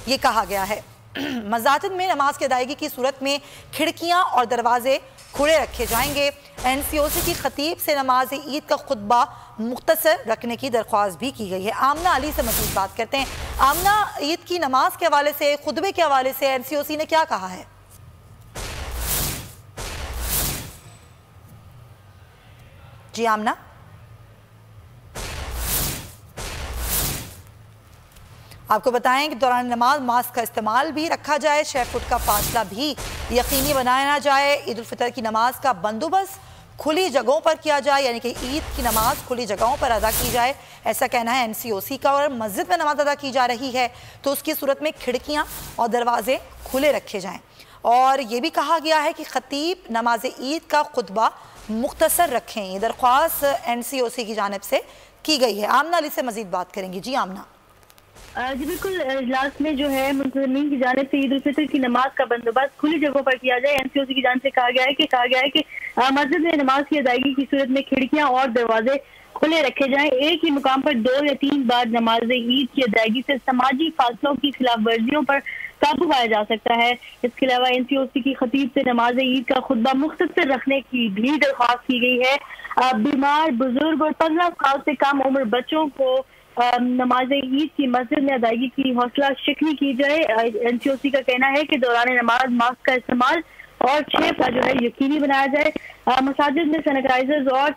ये कहा गया है। मस्जिद में नमाज की अदायगी की सूरत में खिड़कियां और दरवाजे खुले रखे जाएंगे। NCOC की खतीब से नमाज ईद का खुतबा मुख्तसर रखने की दरख्वास्त भी की गई है। आमना अली से मज़ीद बात करते हैं। आमना, ईद की नमाज के हवाले से, खुतबे के हवाले से NCOC ने क्या कहा है? जी आमना, आपको बताएं कि दौरान नमाज मास्क का इस्तेमाल भी रखा जाए, 6 फुट का फासला भी यकीनी बनाया जाए। ईद उल फितर की नमाज का बंदोबस्त खुली जगहों पर किया जाए, यानी कि ईद की नमाज खुली जगहों पर अदा की जाए, ऐसा कहना है NCOC का। और मस्जिद में नमाज अदा की जा रही है तो उसकी सूरत में खिड़कियां और दरवाजे खुले रखे जाएं। और ये भी कहा गया है कि खतीब नमाज ईद का खुतबा मुख्तसर रखें। ये दरख्वास्त NCOC की जानिब से की गई है। आमना अली से मजीद बात करेंगी। जी आमना। जी बिल्कुल, इजलास में जो है मुंतजमीन की जानिब से ईद उल फितर की नमाज का बंदोबस्त खुली जगहों पर किया जाए। NCOC की जानिब से कहा गया है कि मस्जिद में नमाज की अदायगी की सूरत में खिड़कियां और दरवाजे खुले रखे जाएं। एक ही मुकाम पर 2 या 3 बार नमाज ईद की अदायगी से समाजी फासलों की खिलाफ वर्जियों पर काबू पाया जा सकता है। इसके अलावा NCOC की खतीब से नमाज ईद का खुतबा मुख्तसर रखने की भी दरख्वास्त की गई है। बीमार, बुजुर्ग और 15 साल से कम उम्र बच्चों को नमाज ईद की मस्जिद में अदायगी की हौसला शिकनी की जाए। NCOC का कहना है कि दौरान नमाज मास्क का इस्तेमाल और 6 का जो है यकीनी बनाया जाए। मसाजिद में सैनिटाइजर्स और